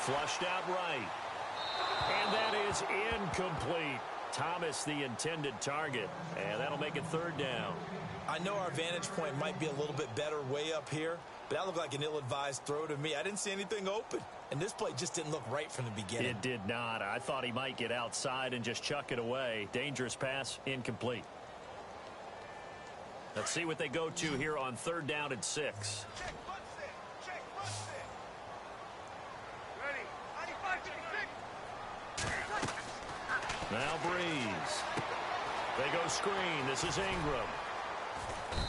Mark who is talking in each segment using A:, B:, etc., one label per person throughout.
A: Flushed out right. And that is incomplete. Thomas, the intended target. And that'll make it third down.
B: I know our vantage point might be a little bit better way up here, but that looked like an ill-advised throw to me. I didn't see anything open, and this play just didn't look right from the beginning.
A: It did not. I thought he might get outside and just chuck it away. Dangerous pass, incomplete. Let's see what they go to here on third down and 6. Now Breeze. They go screen. This is Ingram.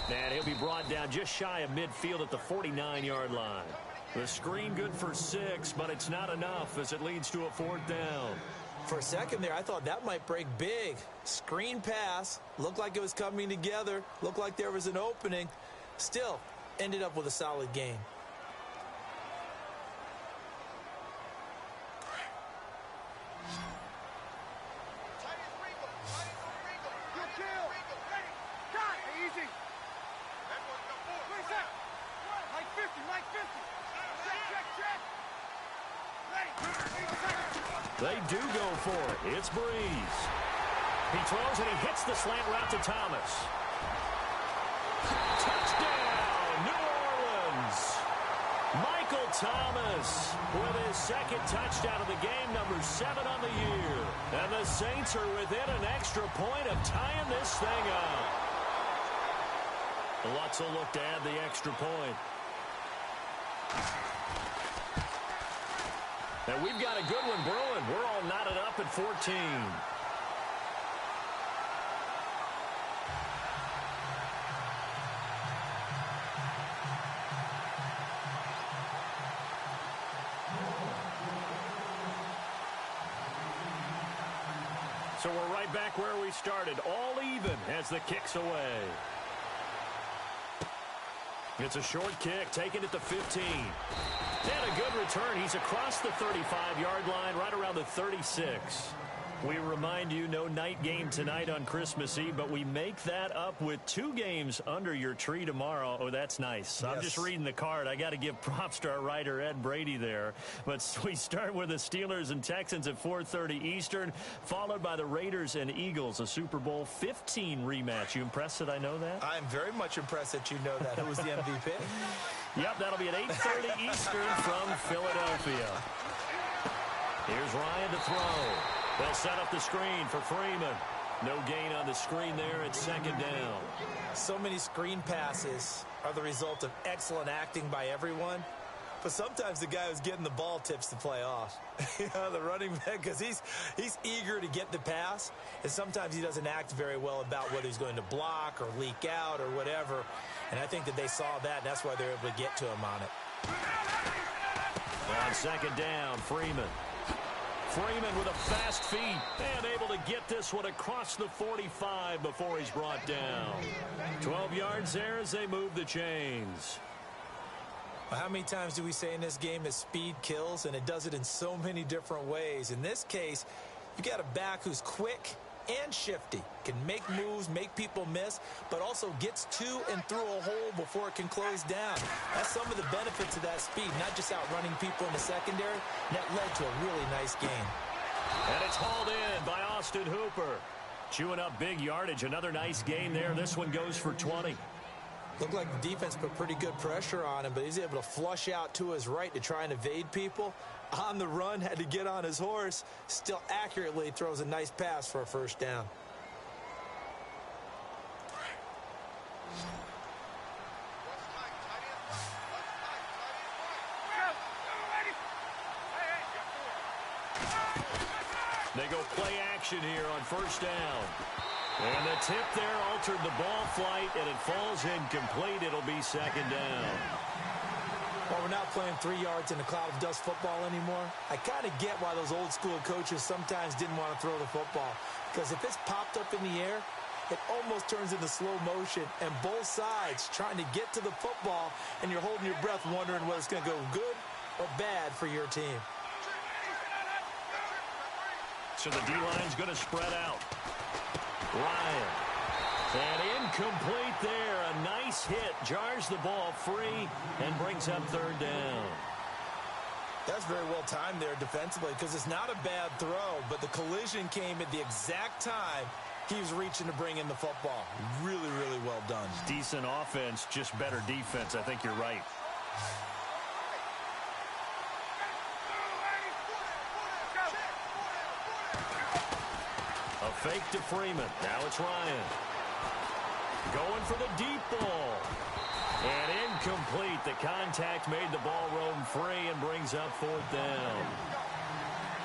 A: And he'll be brought down just shy of midfield at the 49-yard line. The screen good for 6, but it's not enough as it leads to a fourth down.
B: For a second there, I thought that might break big. Screen pass. Looked like it was coming together. Looked like there was an opening. Still, ended up with a solid gain.
A: They do go for it. It's Breeze. He throws and he hits the slant route to Thomas. Touchdown, New Orleans. Michael Thomas with his second touchdown of the game, number 7 on the year. And the Saints are within an extra point of tying this thing up. Lutz will look to add the extra point. And we've got a good one brewing. We're all knotted up at 14. So we're right back where we started, all even as the kick's away. It's a short kick, taken at the 15. And a good return. He's across the 35-yard line, right around the 36. We remind you, no night game tonight on Christmas Eve, but we make that up with 2 games under your tree tomorrow. Oh, that's nice. Yes. I'm just reading the card. I got to give props to our writer, Ed Brady, there. But we start with the Steelers and Texans at 4:30 Eastern, followed by the Raiders and Eagles, a Super Bowl 15 rematch. You impressed that I know that?
B: I'm very much impressed that you know that. Who was the MVP?
A: Yep, that'll be at 8:30 Eastern from Philadelphia. Here's Ryan to throw. They'll set up the screen for Freeman. No gain on the screen there at second down.
B: So many screen passes are the result of excellent acting by everyone. But sometimes the guy who's getting the ball tips the play off. The running back, because he's eager to get the pass. And sometimes he doesn't act very well about whether he's going to block or leak out or whatever. And I think that they saw that, and that's why they're able to get to him on it.
A: On second down, Freeman. Freeman with a fast feet and able to get this one across the 45 before he's brought down. 12 yards there as they move the chains.
B: How many times do we say in this game that speed kills, and it does it in so many different ways? In this case, you got a back who's quick and shifty, can make moves, make people miss, but also gets to and through a hole before it can close down. That's some of the benefits of that speed, not just outrunning people in the secondary. And that led to a really nice game.
A: And it's hauled in by Austin Hooper. Chewing up big yardage. Another nice gain there. This one goes for 20.
B: Looked like the defense put pretty good pressure on him, but he's able to flush out to his right to try and evade people. On the run, had to get on his horse. Still accurately throws a nice pass for a first down.
A: They go play action here on first down. And the tip there altered the ball flight, and it falls incomplete. It'll be second down.
B: Well, we're not playing 3 yards in a cloud of dust football anymore. I kind of get why those old school coaches sometimes didn't want to throw the football. Because if it's popped up in the air, it almost turns into slow motion. And both sides trying to get to the football, and you're holding your breath wondering whether it's going to go good or bad for your team.
A: So the D-line's going to spread out. Ryan. And incomplete there. A nice hit. Jars the ball free and brings up third down.
B: That was very well timed there defensively because it's not a bad throw, but the collision came at the exact time he was reaching to bring in the football. Really, really well done.
A: Decent offense, just better defense. I think you're right. A fake to Freeman. Now it's Ryan. Going for the deep ball. And incomplete. The contact made the ball roam free and brings up 4th down.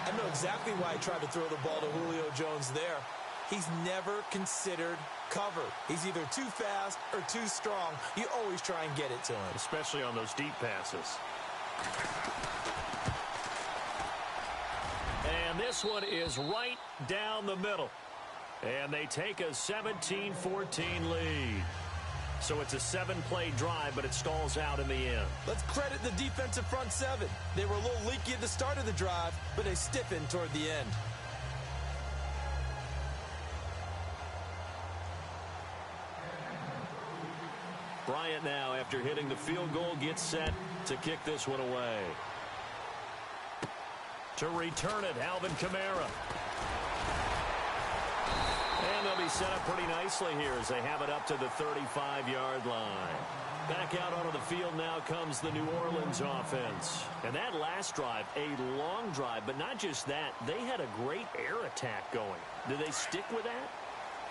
B: I know exactly why he tried to throw the ball to Julio Jones there. He's never considered covered. He's either too fast or too strong. You always try and get it to him.
A: Especially on those deep passes. And this one is right down the middle. And they take a 17-14 lead. So it's a 7-play drive, but it stalls out in the end.
B: Let's credit the defensive front seven. They were a little leaky at the start of the drive, but they stiffened toward the end.
A: Bryant now, after hitting the field goal, gets set to kick this one away. To return it, Alvin Kamara. And they'll be set up pretty nicely here as they have it up to the 35-yard line. Back out onto the field now comes the New Orleans offense. And that last drive, a long drive, but not just that. They had a great air attack going. Do they stick with that?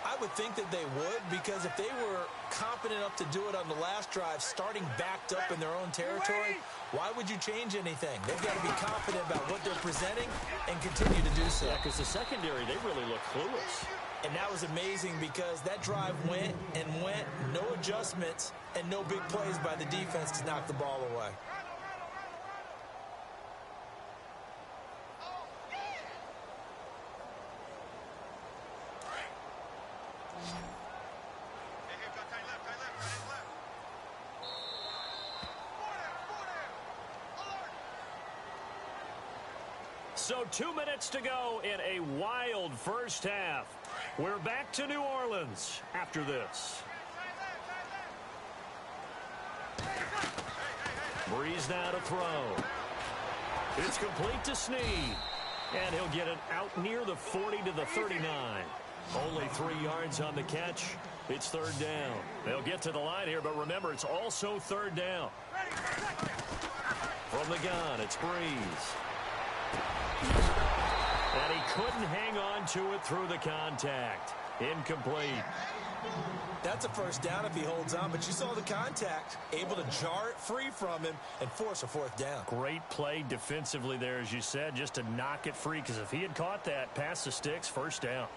B: I would think that they would, because if they were confident enough to do it on the last drive, starting backed up in their own territory, why would you change anything? They've got to be confident about what they're presenting and continue to do so.
A: Yeah, because the secondary, they really look clueless.
B: And that was amazing because that drive went and went, no adjustments, and no big plays by the defense to knock the ball away.
A: So 2 minutes to go in a wild first half. We're back to New Orleans after this. Breeze now to throw. It's complete to Snead. And he'll get it out near the 40 to the 39. Only 3 yards on the catch. It's 3rd down. They'll get to the line here, but remember, it's also 3rd down. From the gun, it's Breeze. And he couldn't hang on to it through the contact. Incomplete.
B: That's a 1st down if he holds on, but you saw the contact. Able to jar it free from him and force a 4th down.
A: Great play defensively there, as you said, just to knock it free, because if he had caught that, past the sticks, 1st down.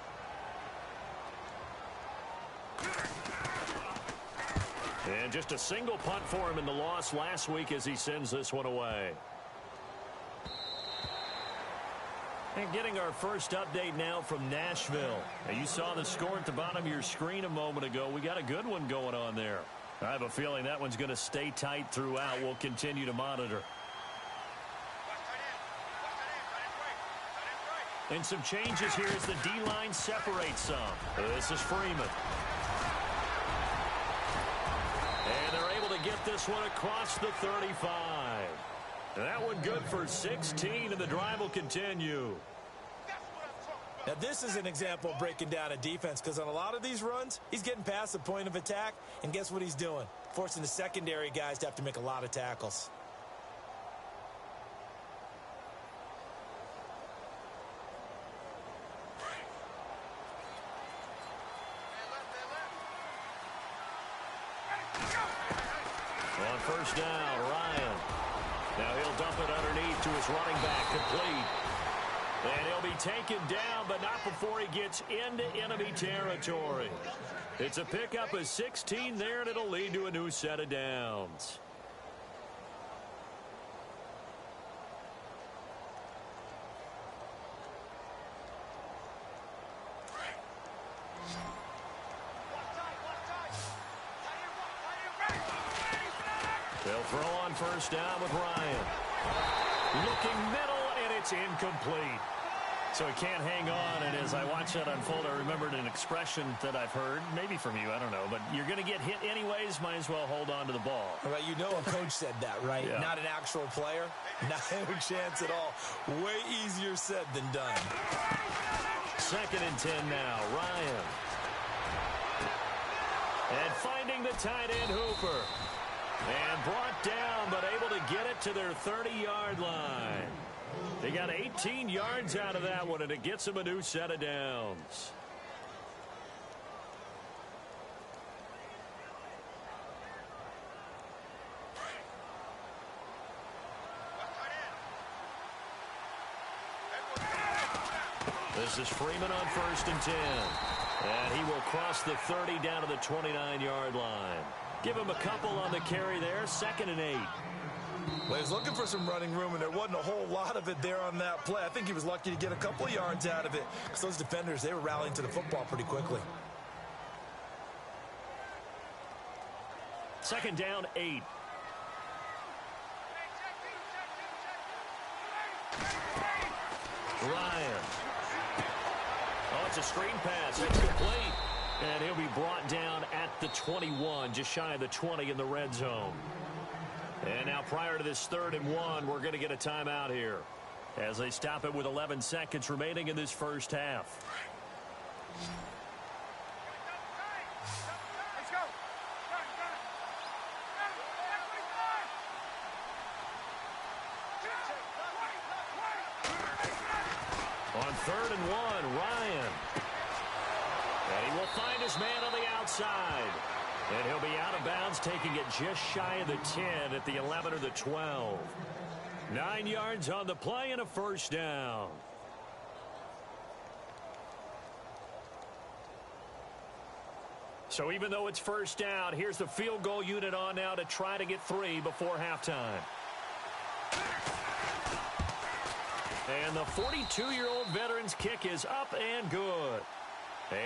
A: And just a single punt for him in the loss last week as he sends this one away. And getting our first update now from Nashville. Now, you saw the score at the bottom of your screen a moment ago. We got a good one going on there. I have a feeling that one's going to stay tight throughout. We'll continue to monitor. And some changes here as the D-line separates some. This is Freeman. And they're able to get this one across the 35. That one good for 16, and the drive will continue.
B: Now, this is an example of breaking down a defense, because on a lot of these runs, he's getting past the point of attack, and guess what he's doing? Forcing the secondary guys to have to make a lot of tackles.
A: On 1st down, Ryan. Now he'll dump it underneath to his running back, complete. And he'll be taken down, but not before he gets into enemy territory. It's a pickup of 16 there, and it'll lead to a new set of downs. They'll throw on 1st down with Ryan. Looking middle, and it's incomplete. So he can't hang on, and as I watch that unfold, I remembered an expression that I've heard, maybe from you, I don't know, but you're going to get hit anyways, might as well hold on to the ball.
B: Well, you know a coach said that, right?
A: Yeah.
B: Not an actual player. Not a chance at all. Way easier said than done.
A: 2nd and 10 now, Ryan. And finding the tight end, Hooper. And brought down, but able to get it to their 30-yard line. They got 18 yards out of that one, and it gets them a new set of downs. This is Freeman on 1st and 10. And he will cross the 30 down to the 29-yard line. Give him a couple on the carry there, 2nd and 8.
B: Well, he was looking for some running room, and there wasn't a whole lot of it there on that play. I think he was lucky to get a couple of yards out of it because those defenders, they were rallying to the football pretty quickly.
A: 2nd down, 8. Ryan. Oh, it's a screen pass. It's complete. And he'll be brought down at the 21, just shy of the 20 in the red zone. And now prior to this 3rd and 1, we're going to get a timeout here as they stop it with 11 seconds remaining in this first half. On 3rd and 1, Ryan. And he will find his man on the outside. And he'll be out of bounds, taking it just shy of the 10 at the 11 or the 12. 9 yards on the play and a 1st down. So even though it's 1st down, here's the field goal unit on now to try to get 3 before halftime. And the 42-year-old veteran's kick is up and good.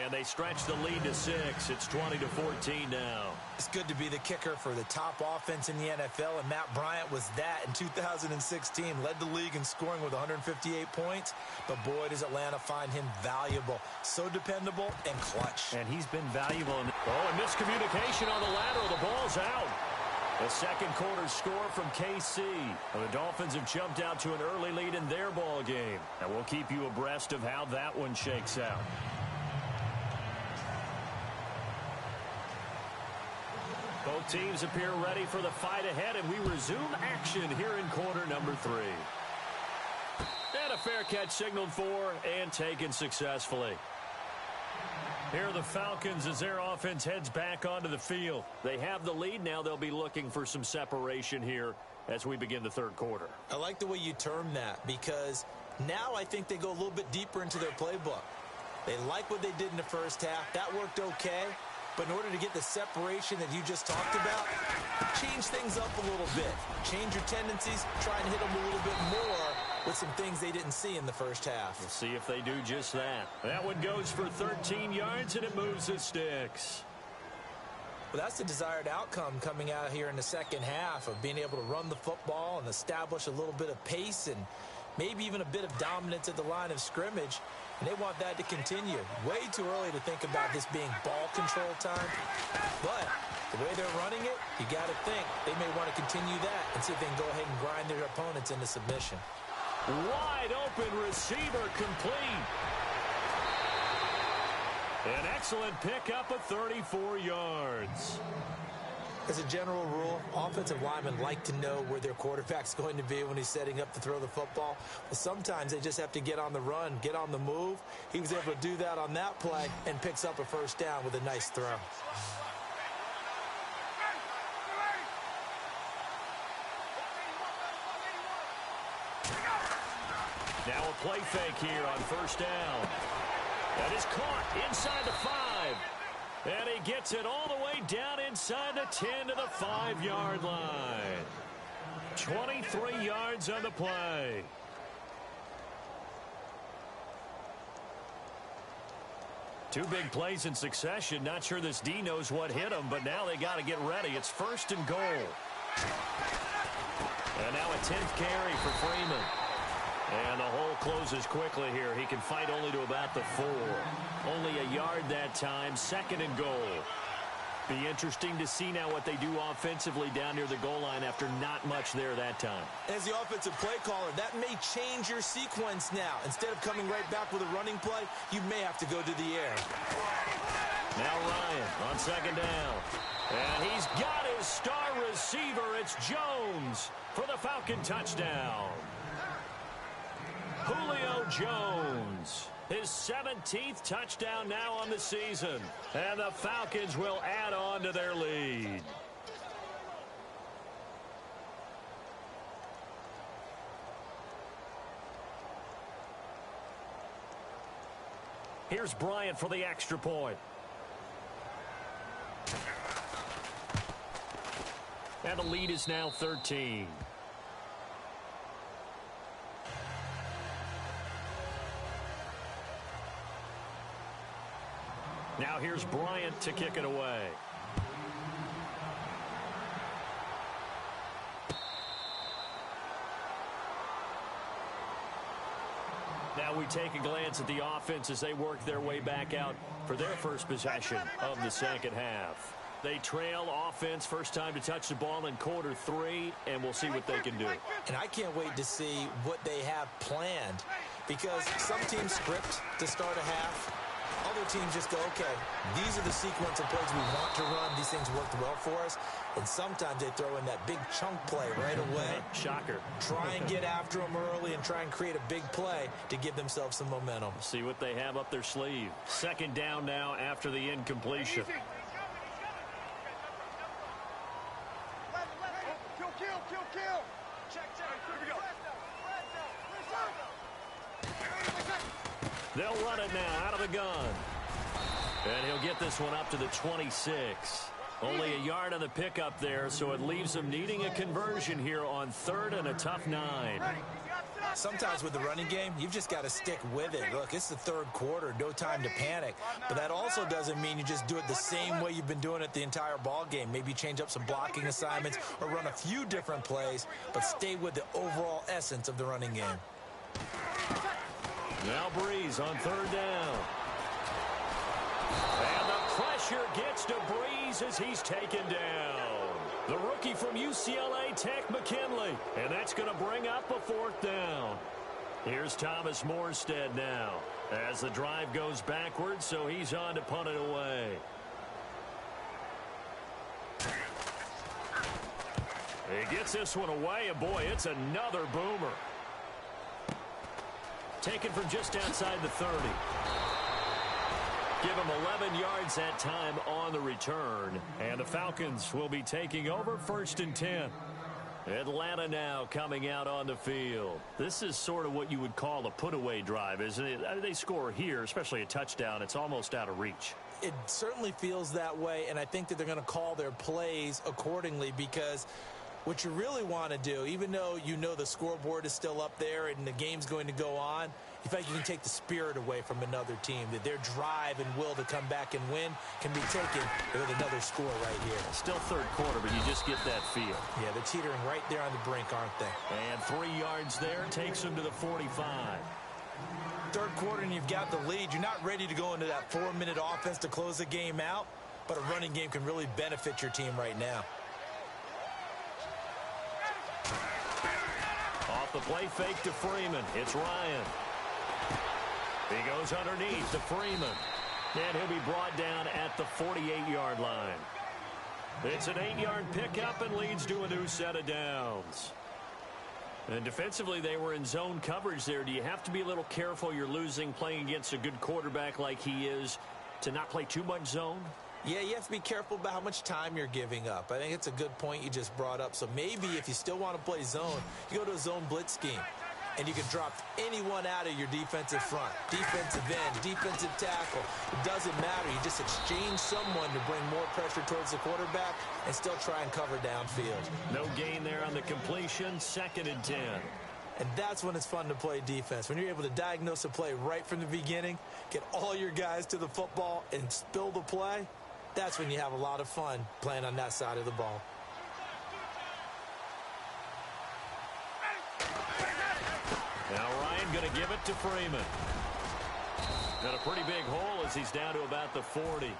A: And they stretch the lead to 6. It's 20-14 now.
B: It's good to be the kicker for the top offense in the NFL, and Matt Bryant was that in 2016. Led the league in scoring with 158 points, but boy, does Atlanta find him valuable. So dependable and clutch.
A: And he's been valuable. Oh, and miscommunication on the lateral. The ball's out. The 2nd quarter score from KC. The Dolphins have jumped out to an early lead in their ball game. And we'll keep you abreast of how that one shakes out. Both teams appear ready for the fight ahead, and we resume action here in quarter number 3. And a fair catch signaled for and taken successfully. Here are the Falcons as their offense heads back onto the field. They have the lead. Now they'll be looking for some separation here as we begin the 3rd quarter.
B: I like the way you term that because now I think they go a little bit deeper into their playbook. They like what they did in the 1st half. That worked okay. But in order to get the separation that you just talked about, change things up a little bit. Change your tendencies, try and hit them a little bit more with some things they didn't see in the 1st half.
A: We'll see if they do just that. That one goes for 13 yards, and it moves the sticks.
B: Well, that's the desired outcome coming out here in the 2nd half of being able to run the football and establish a little bit of pace and maybe even a bit of dominance at the line of scrimmage. And they want that to continue. Way too early to think about this being ball control time. But the way they're running it, you got to think they may want to continue that and see if they can go ahead and grind their opponents into submission.
A: Wide open receiver complete. An excellent pickup of 34 yards.
B: As a general rule, offensive linemen like to know where their quarterback's going to be when he's setting up to throw the football. But sometimes they just have to get on the run, get on the move. He was able to do that on that play and picks up a 1st down with a nice throw.
A: Now a play fake here on 1st down. That is caught inside the 5. And he gets it all the way down inside the 10 to the 5-yard line. 23 yards on the play. Two big plays in succession. Not sure this D knows what hit him, but now they got to get ready. It's 1st and goal. And now a 10th carry for Freeman. And the hole closes quickly here. He can fight only to about the 4. Only a yard that time, 2nd and goal. Be interesting to see now what they do offensively down near the goal line after not much there that time.
B: As the offensive play caller, that may change your sequence now. Instead of coming right back with a running play, you may have to go to the air.
A: Now Ryan on 2nd down. And he's got his star receiver. It's Jones for the Falcon touchdown. Julio Jones. His 17th touchdown now on the season. And the Falcons will add on to their lead. Here's Bryant for the extra point. And the lead is now 13. Now here's Bryant to kick it away. Now we take a glance at the offense as they work their way back out for their first possession of the second half. They trail offense, first time to touch the ball in quarter 3, and we'll see what they can do.
B: And I can't wait to see what they have planned, because some teams script to start a half. Other teams just go, okay, these are the sequence of plays we want to run. These things worked well for us. And sometimes they throw in that big chunk play right away.
A: Shocker.
B: Try and get after them early and try and create a big play to give themselves some momentum.
A: See what they have up their sleeve. 2nd down now after the incompletion.
C: Kill. Check. Here we go.
A: They'll run it now out of the gun. And he'll get this one up to the 26. Only a yard on the pickup there, so it leaves them needing a conversion here on 3rd and a tough 9.
B: Sometimes with the running game, you've just got to stick with it. Look, it's the 3rd quarter, no time to panic. But that also doesn't mean you just do it the same way you've been doing it the entire ball game. Maybe change up some blocking assignments or run a few different plays, but stay with the overall essence of the running game.
A: Now Breeze on 3rd down. And the pressure gets to Breeze as he's taken down. The rookie from UCLA, Tech McKinley. And that's going to bring up a 4th down. Here's Thomas Morstead now as the drive goes backwards, so he's on to punt it away. He gets this one away, and boy, it's another boomer. Taken from just outside the 30. Give him 11 yards that time on the return. And the Falcons will be taking over 1st and 10. Atlanta now coming out on the field. This is sort of what you would call a put-away drive, isn't it? They score here, especially a touchdown. It's almost out of reach.
B: It certainly feels that way, and I think that they're going to call their plays accordingly, because what you really want to do, even though you know the scoreboard is still up there and the game's going to go on, in fact, you can take the spirit away from another team, that their drive and will to come back and win can be taken with another score right here.
A: Still 3rd quarter, but you just get that feel.
B: Yeah, they're teetering right there on the brink, aren't they?
A: And 3 yards there takes them to the 45.
B: 3rd quarter and you've got the lead. You're not ready to go into that 4-minute offense to close the game out, but a running game can really benefit your team right now.
A: Off the play fake to Freeman. It's Ryan. He goes underneath to Freeman. And he'll be brought down at the 48-yard line. It's an 8-yard pickup and leads to a new set of downs. And defensively, they were in zone coverage there. Do you have to be a little careful? You're losing playing against a good quarterback like he is to not play too much zone?
B: Yeah, you have to be careful about how much time you're giving up. I think it's a good point you just brought up. So maybe if you still want to play zone, you go to a zone blitz scheme. And you can drop anyone out of your defensive front, defensive end, defensive tackle. It doesn't matter. You just exchange someone to bring more pressure towards the quarterback and still try and cover downfield.
A: No gain there on the completion, 2nd and 10.
B: And that's when it's fun to play defense. When you're able to diagnose a play right from the beginning, get all your guys to the football and spill the play, that's when you have a lot of fun playing on that side of the ball.
A: Now going to give it to Freeman. Got a pretty big hole as he's down to about the 40.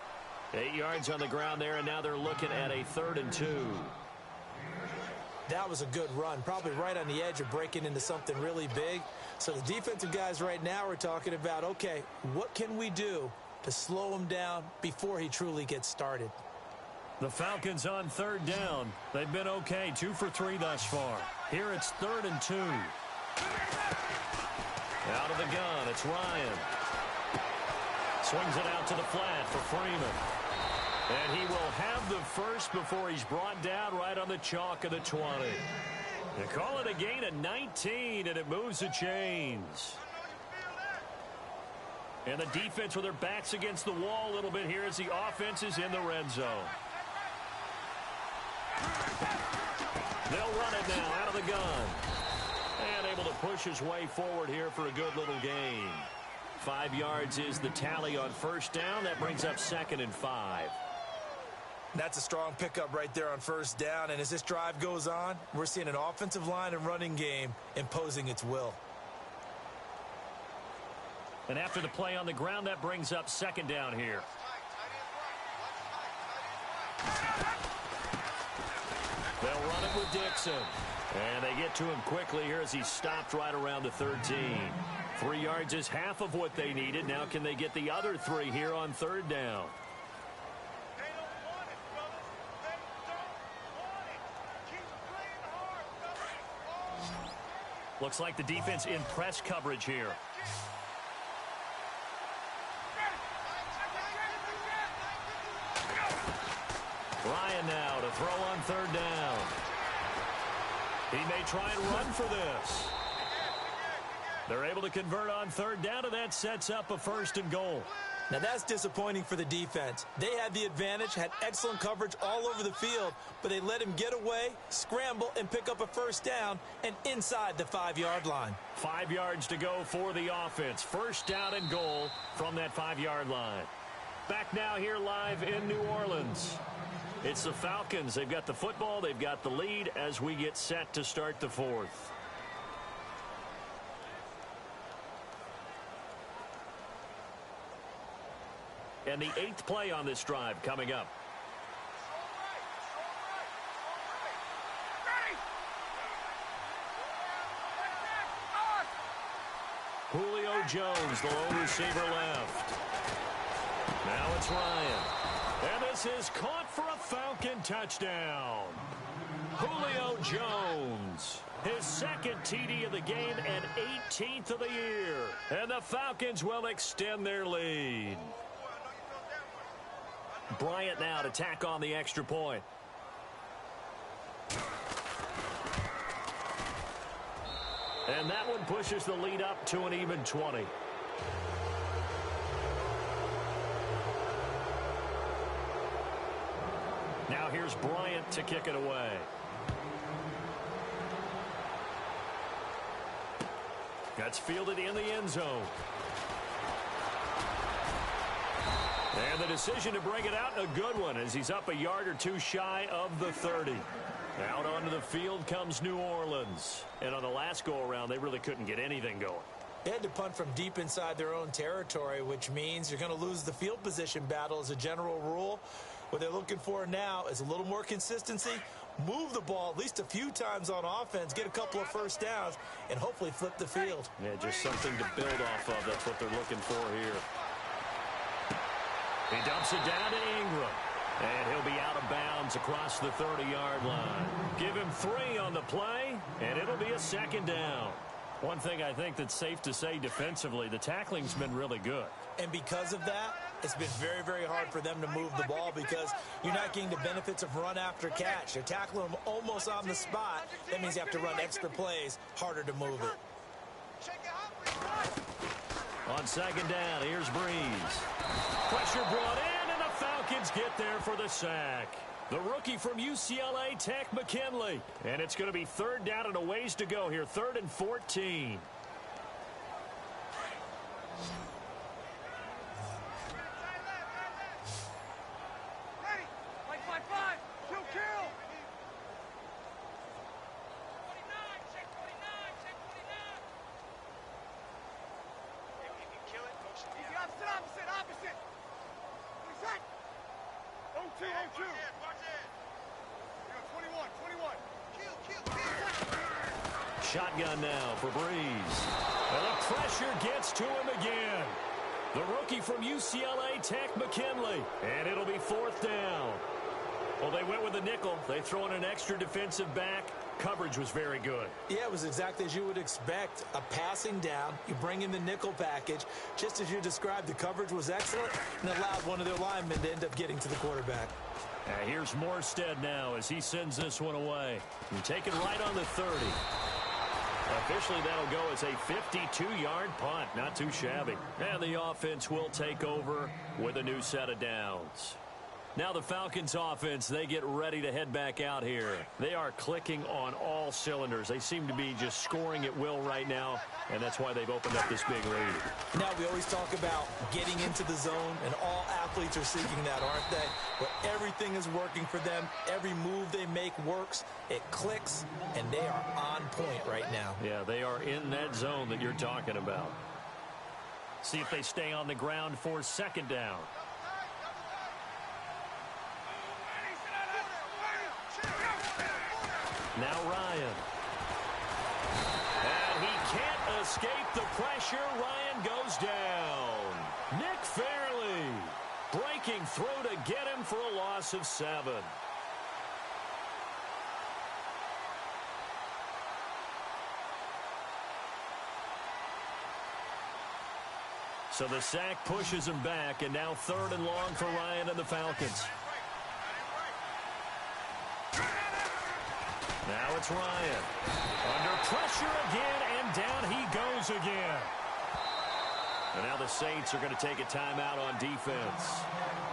A: 8 yards on the ground there, and now they're looking at a 3rd and 2.
B: That was a good run, probably right on the edge of breaking into something really big. So the defensive guys right now are talking about, okay, what can we do to slow him down before he truly gets started?
A: The Falcons on 3rd down. They've been okay, 2 for 3 thus far. Here it's 3rd and 2. Out of the gun, it's Ryan. Swings it out to the flat for Freeman. And he will have the first before he's brought down right on the chalk of the 20. They call it a gain of 19, and it moves the chains. And the defense with their backs against the wall a little bit here as the offense is in the red zone. They'll run it now out of the gun. And able to push his way forward here for a good little gain. 5 yards is the tally on 1st down. That brings up 2nd and 5.
B: That's a strong pickup right there on 1st down. And as this drive goes on, we're seeing an offensive line and running game imposing its will.
A: And after the play on the ground, that brings up 2nd down here. They'll run it with Dixon. And they get to him quickly here as he's stopped right around the 13. 3 yards is half of what they needed. Now can they get the other 3 here on 3rd down? Looks like the defense in press coverage here. Ryan now to throw on 3rd down. He may try and run for this. They're able to convert on 3rd down, and that sets up a 1st and goal.
B: Now that's disappointing for the defense. They had the advantage, had excellent coverage all over the field, but they let him get away, scramble, and pick up a 1st down and inside the 5-yard line.
A: 5 yards to go for the offense. 1st down and goal from that 5-yard line. Back now here live in New Orleans. It's the Falcons. They've got the football. They've got the lead as we get set to start the 4th. And the 8th play on this drive coming up. Julio Jones, the lone receiver left. Now it's Ryan. And this is caught for a Falcon touchdown. Julio Jones, his 2nd TD of the game and 18th of the year. And the Falcons will extend their lead. Bryant now to tack on the extra point. And that one pushes the lead up to an even 20. Now here's Bryant to kick it away. That's fielded in the end zone. And the decision to bring it out, a good one, as he's up a yard or 2 shy of the 30. Out onto the field comes New Orleans. And on the last go-around, they really couldn't get anything going.
B: They had to punt from deep inside their own territory, which means you're going to lose the field position battle as a general rule. What they're looking for now is a little more consistency, move the ball at least a few times on offense, get a couple of 1st downs, and hopefully flip the field.
A: Yeah, just something to build off of. That's what they're looking for here. He dumps it down to Ingram. And he'll be out of bounds across the 30-yard line. Give him 3 on the play, and it'll be a 2nd down. One thing I think that's safe to say defensively, the tackling's been really good.
B: And because of that, it's been very, very hard for them to move the ball because you're not getting the benefits of run after catch. You're tackling them almost on the spot. That means you have to run extra plays, harder to move it.
A: On 2nd down, here's Breeze. Pressure brought in, and the Falcons get there for the sack. The rookie from UCLA Tech, McKinley. And it's going to be 3rd down and a ways to go here, 3rd and 14.
C: Opposite. Reset. 0-2. Watch it. 21. Kill.
A: Shotgun now for Breeze. And the pressure gets to him again. The rookie from UCLA Tech, McKinley. And it'll be fourth down. Well, they went with a nickel. They throw in an extra defensive back. Coverage was very good.
B: Yeah, it was exactly as you would expect. A passing down. You bring in the nickel package. Just as you described, the coverage was excellent and allowed one of their linemen to end up getting to the quarterback.
A: Here's Morstead now as he sends this one away. And taken right on the 30. Officially, that'll go as a 52-yard punt. Not too shabby. And the offense will take over with a new set of downs. Now the Falcons offense, they get ready to head back out here. They are clicking on all cylinders. They seem to be just scoring at will right now, and that's why they've opened up this big lead.
B: Now, we always talk about getting into the zone, and all athletes are seeking that, aren't they? But everything is working for them. Every move they make works. It clicks, and they are on point right now.
A: Yeah, they are in that zone that you're talking about. See if they stay on the ground for second down. Now Ryan. And he can't escape the pressure. Ryan goes down. Nick Fairley breaking through to get him for a loss of 7. So the sack pushes him back, and now 3rd and long for Ryan and the Falcons. Now it's Ryan. Under pressure again, and down he goes again. And now the Saints are going to take a timeout on defense.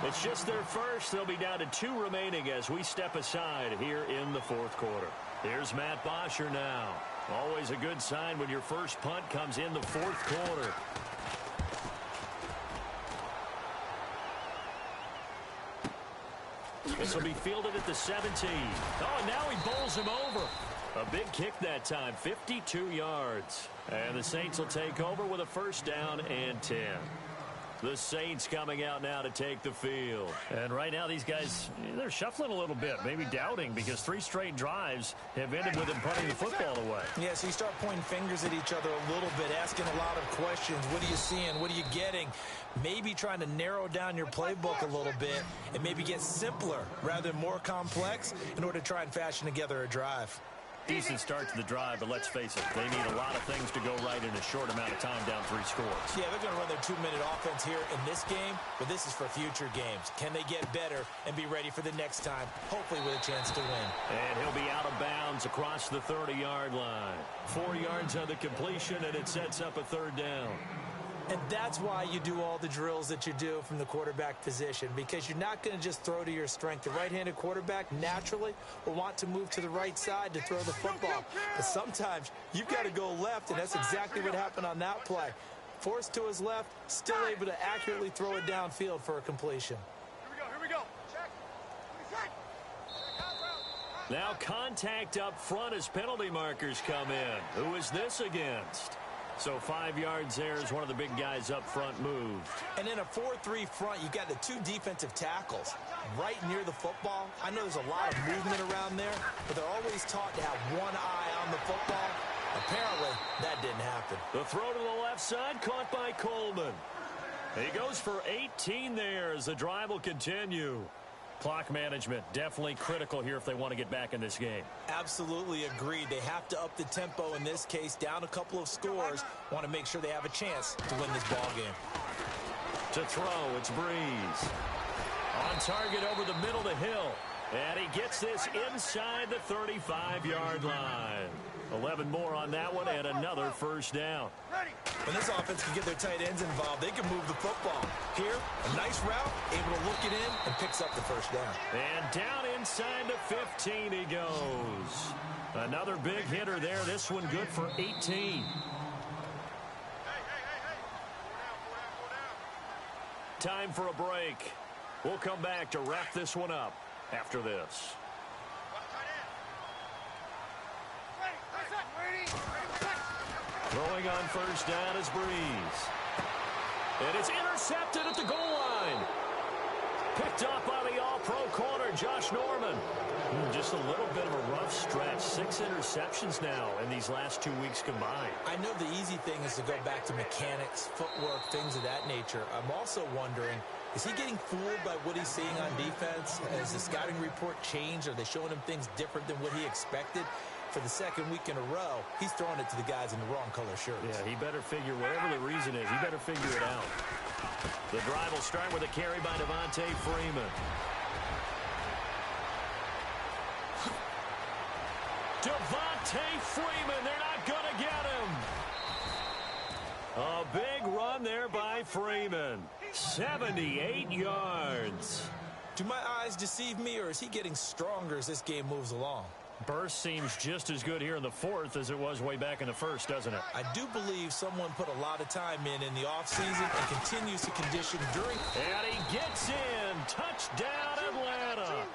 A: It's just their first. They'll be down to 2 remaining as we step aside here in the 4th quarter. Here's Matt Bosher now. Always a good sign when your first punt comes in the 4th quarter. This will be fielded at the 17. Oh, and now he bowls him over. A big kick that time, 52 yards. And the Saints will take over with a 1st down and 10. The Saints coming out now to take the field. And right now these guys, they're shuffling a little bit, maybe doubting, because 3 straight drives have ended with them punting the football away.
B: Yeah, so you start pointing fingers at each other a little bit, asking a lot of questions. What are you seeing? What are you getting? Maybe trying to narrow down your playbook a little bit and maybe get simpler rather than more complex in order to try and fashion together a drive.
A: Decent start to the drive, but let's face it, they need a lot of things to go right in a short amount of time down 3 scores.
B: Yeah, they're going to run their 2-minute offense here in this game, but this is for future games. Can they get better and be ready for the next time, hopefully with a chance to win?
A: And he'll be out of bounds across the 30-yard line. 4 yards on the completion, and it sets up a 3rd down.
B: And that's why you do all the drills that you do from the quarterback position, because you're not going to just throw to your strength. The right-handed quarterback naturally will want to move to the right side to throw the football. But sometimes you've got to go left, and that's exactly what happened on that play. Forced to his left, still able to accurately throw it downfield for a completion.
C: Here we go. Check.
A: Now contact up front as penalty markers come in. Who is this against? So 5 yards there as one of the big guys up front moved.
B: And in a 4-3 front, you got the 2 defensive tackles right near the football. I know there's a lot of movement around there, but they're always taught to have one eye on the football. Apparently, that didn't happen.
A: The throw to the left side caught by Coleman. He goes for 18 there as the drive will continue. Clock management definitely critical here if they want to get back in this game.
B: Absolutely agreed. They have to up the tempo in this case, down a couple of scores. Want to make sure they have a chance to win this ball game.
A: To throw, it's Breeze. On target over the middle to Hill. And he gets this inside the 35-yard line. 11 more on that one and another 1st down.
B: When this offense can get their tight ends involved, they can move the football. Here, a nice route, able to look it in, and picks up the 1st down.
A: And down inside the 15 he goes. Another big hitter there. This one good for 18. Time for a break. We'll come back to wrap this one up after this. Throwing on 1st down is Breeze. And it's intercepted at the goal line. Picked up by the all-pro corner, Josh Norman. Just a little bit of a rough stretch. 6 interceptions now in these last 2 weeks combined.
B: I know the easy thing is to go back to mechanics, footwork, things of that nature. I'm also wondering, is he getting fooled by what he's seeing on defense? Has the scouting report changed? Are they showing him things different than what he expected? For the second week in a row, he's throwing it to the guys in the wrong color shirts.
A: Yeah, he better figure, whatever the reason is, he better figure it out. The drive will start with a carry by Devontae Freeman. Devontae Freeman, they're not going to get him. A big run there by Freeman. 78 yards.
B: Do my eyes deceive me, or is he getting stronger as this game moves along?
A: Burst seems just as good here in the fourth as it was way back in the first, doesn't it?
B: I do believe someone put a lot of time in the offseason and continues to condition during.
A: And he gets in. Touchdown, Atlanta.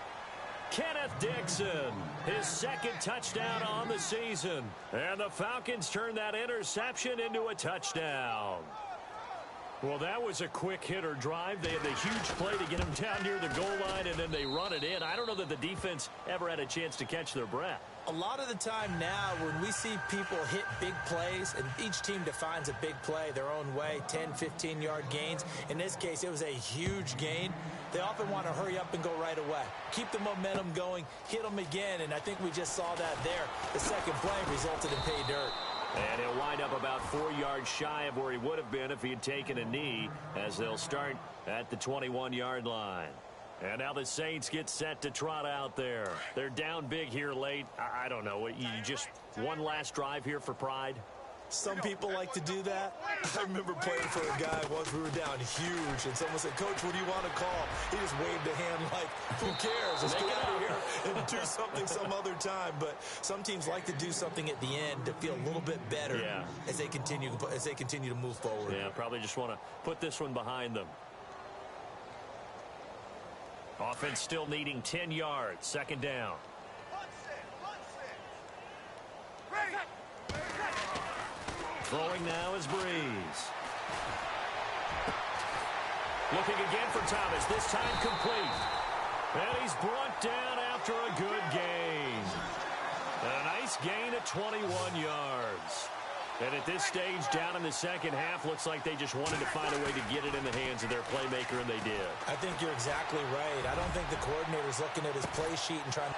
A: Kenneth Dixon, his second touchdown on the season. And the Falcons turn that interception into a touchdown. Well, that was a quick hitter drive. They had the huge play to get him down near the goal line, and then they run it in. I don't know that the defense ever had a chance to catch their breath.
B: A lot of the time now when we see people hit big plays, and each team defines a big play their own way, 10, 15-yard gains. In this case, it was a huge gain. They often want to hurry up and go right away. Keep the momentum going, hit them again, and I think we just saw that there. The second play resulted in pay dirt.
A: And he'll wind up about 4 yards shy of where he would have been if he had taken a knee, as they'll start at the 21-yard line. And now the Saints get set to trot out there. They're down big here late. I don't know. You just one last drive here for pride?
B: Some people like to do that. I remember playing for a guy once. We were down huge, and someone said, "Coach, what do you want to call?" He just waved a hand like, who cares? Let's get out of here and do something some other time. But some teams like to do something at the end to feel a little bit better as they continue to move forward.
A: Yeah, probably just want to put this one behind them. Offense still needing 10 yards. Second down. Throwing now is Breeze. Looking again for Thomas. This time complete. And he's brought down after a good gain. A nice gain at 21 yards. And at this stage, down in the second half, looks like they just wanted to find a way to get it in the hands of their playmaker, and they did.
B: I think you're exactly right. I don't think the coordinator's looking at his play sheet and trying.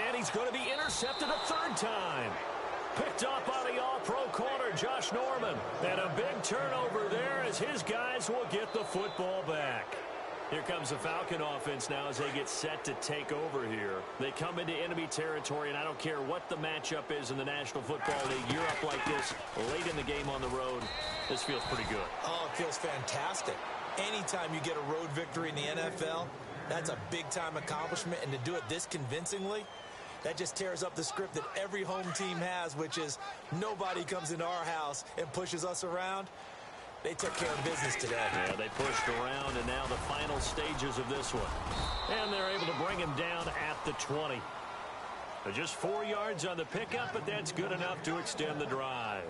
A: And he's going to be intercepted a third time. Picked up by the all-pro corner, Josh Norman. And a big turnover there as his guys will get the football back. Here comes the Falcon offense now as they get set to take over here. They come into enemy territory, and I don't care what the matchup is in the National Football League. You're up like this late in the game on the road. This feels pretty good.
B: Oh, it feels fantastic. Anytime you get a road victory in the NFL, that's a big-time accomplishment. And to do it this convincingly, that just tears up the script that every home team has, which is nobody comes into our house and pushes us around. They took care of business today.
A: Yeah, they pushed around, and now the final stages of this one. And they're able to bring him down at the 20. Just 4 yards on the pickup, but that's good enough to extend the drive.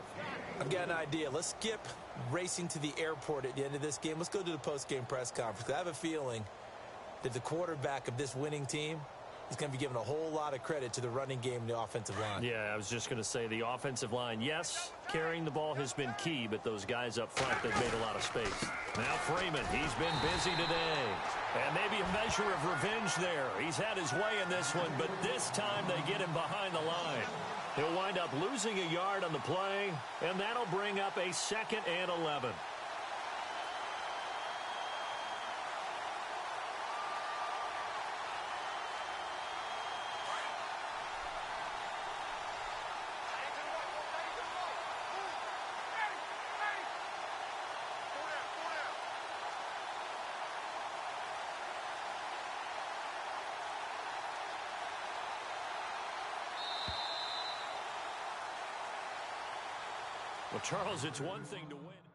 B: I've got an idea. Let's skip racing to the airport at the end of this game. Let's go to the post-game press conference. I have a feeling that the quarterback of this winning team is going to be given a whole lot of credit to the running game and the offensive line.
A: Yeah, I was just going to say the offensive line, yes, carrying the ball has been key, but those guys up front, they've made a lot of space. Now Freeman, he's been busy today. And maybe a measure of revenge there. He's had his way in this one, but this time they get him behind the line. He'll wind up losing a yard on the play, and that'll bring up a 2nd and 11. Well, Charles, it's one thing to win.